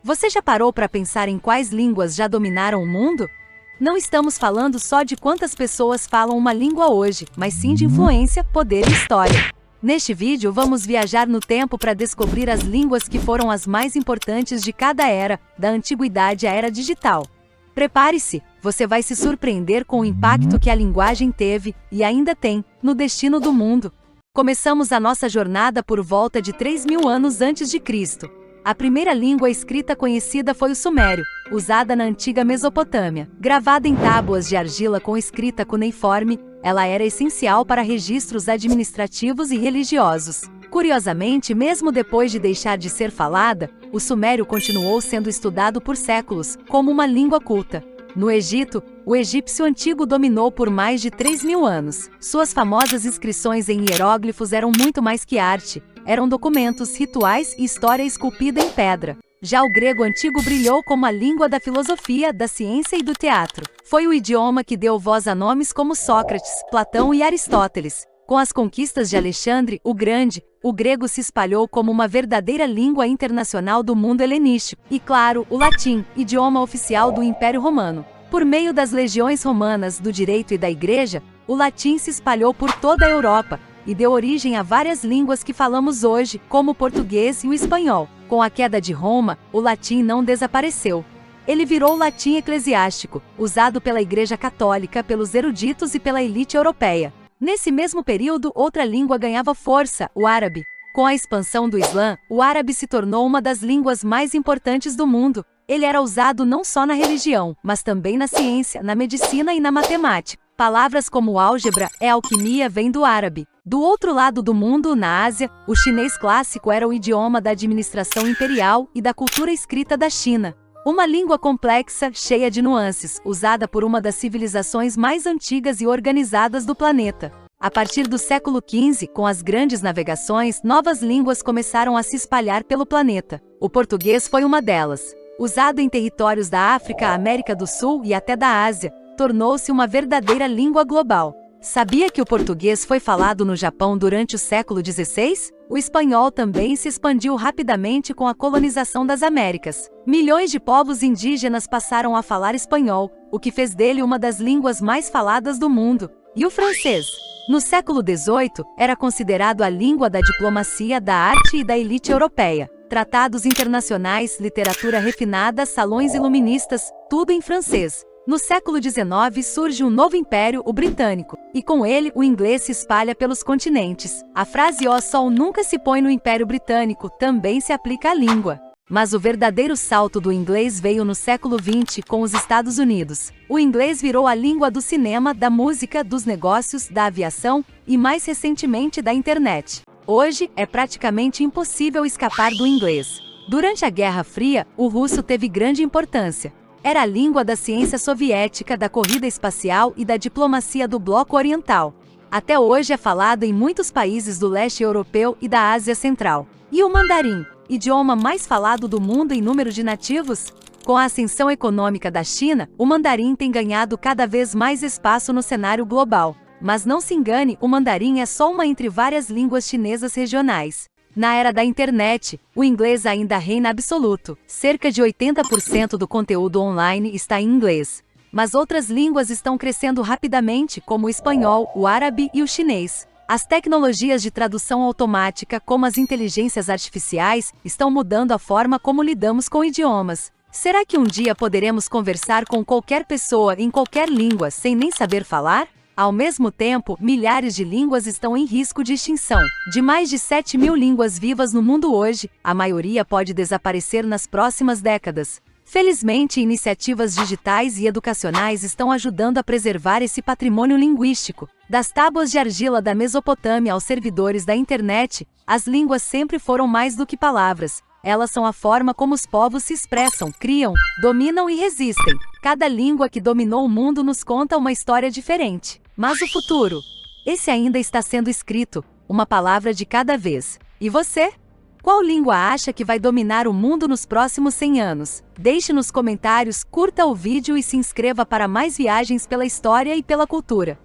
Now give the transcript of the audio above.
Você já parou para pensar em quais línguas já dominaram o mundo? Não estamos falando só de quantas pessoas falam uma língua hoje, mas sim de influência, poder e história. Neste vídeo vamos viajar no tempo para descobrir as línguas que foram as mais importantes de cada era, da antiguidade à era digital. Prepare-se, você vai se surpreender com o impacto que a linguagem teve, e ainda tem, no destino do mundo. Começamos a nossa jornada por volta de 3.000 anos antes de Cristo. A primeira língua escrita conhecida foi o sumério, usada na antiga Mesopotâmia. Gravada em tábuas de argila com escrita cuneiforme, ela era essencial para registros administrativos e religiosos. Curiosamente, mesmo depois de deixar de ser falada, o sumério continuou sendo estudado por séculos, como uma língua culta. No Egito, o egípcio antigo dominou por mais de 3.000 anos. Suas famosas inscrições em hieróglifos eram muito mais que arte. Eram documentos, rituais e história esculpida em pedra. Já o grego antigo brilhou como a língua da filosofia, da ciência e do teatro. Foi o idioma que deu voz a nomes como Sócrates, Platão e Aristóteles. Com as conquistas de Alexandre o Grande, o grego se espalhou como uma verdadeira língua internacional do mundo helenístico. E claro, o latim, idioma oficial do Império Romano. Por meio das legiões romanas, do direito e da igreja, o latim se espalhou por toda a Europa e deu origem a várias línguas que falamos hoje, como o português e o espanhol. Com a queda de Roma, o latim não desapareceu. Ele virou o latim eclesiástico, usado pela Igreja Católica, pelos eruditos e pela elite europeia. Nesse mesmo período, outra língua ganhava força, o árabe. Com a expansão do Islã, o árabe se tornou uma das línguas mais importantes do mundo. Ele era usado não só na religião, mas também na ciência, na medicina e na matemática. Palavras como álgebra e alquimia vêm do árabe. Do outro lado do mundo, na Ásia, o chinês clássico era o idioma da administração imperial e da cultura escrita da China. Uma língua complexa, cheia de nuances, usada por uma das civilizações mais antigas e organizadas do planeta. A partir do século XV, com as grandes navegações, novas línguas começaram a se espalhar pelo planeta. O português foi uma delas. Usado em territórios da África, América do Sul e até da Ásia, tornou-se uma verdadeira língua global. Sabia que o português foi falado no Japão durante o século XVI? O espanhol também se expandiu rapidamente com a colonização das Américas. Milhões de povos indígenas passaram a falar espanhol, o que fez dele uma das línguas mais faladas do mundo. E o francês? No século XVIII, era considerado a língua da diplomacia, da arte e da elite europeia. Tratados internacionais, literatura refinada, salões iluministas, tudo em francês. No século XIX surge um novo império, o britânico, e com ele o inglês se espalha pelos continentes. A frase "o sol nunca se põe no Império Britânico" também se aplica à língua. Mas o verdadeiro salto do inglês veio no século XX com os Estados Unidos. O inglês virou a língua do cinema, da música, dos negócios, da aviação e mais recentemente da internet. Hoje, é praticamente impossível escapar do inglês. Durante a Guerra Fria, o russo teve grande importância. Era a língua da ciência soviética, da corrida espacial e da diplomacia do Bloco Oriental. Até hoje é falado em muitos países do leste europeu e da Ásia Central. E o mandarim, idioma mais falado do mundo em número de nativos? Com a ascensão econômica da China, o mandarim tem ganhado cada vez mais espaço no cenário global. Mas não se engane, o mandarim é só uma entre várias línguas chinesas regionais. Na era da internet, o inglês ainda reina absoluto. Cerca de 80% do conteúdo online está em inglês. Mas outras línguas estão crescendo rapidamente, como o espanhol, o árabe e o chinês. As tecnologias de tradução automática, como as inteligências artificiais, estão mudando a forma como lidamos com idiomas. Será que um dia poderemos conversar com qualquer pessoa em qualquer língua sem nem saber falar? Ao mesmo tempo, milhares de línguas estão em risco de extinção. De mais de 7.000 línguas vivas no mundo hoje, a maioria pode desaparecer nas próximas décadas. Felizmente, iniciativas digitais e educacionais estão ajudando a preservar esse patrimônio linguístico. Das tábuas de argila da Mesopotâmia aos servidores da internet, as línguas sempre foram mais do que palavras. Elas são a forma como os povos se expressam, criam, dominam e resistem. Cada língua que dominou o mundo nos conta uma história diferente. Mas o futuro? Esse ainda está sendo escrito, uma palavra de cada vez. E você? Qual língua acha que vai dominar o mundo nos próximos 100 anos? Deixe nos comentários, curta o vídeo e se inscreva para mais viagens pela história e pela cultura.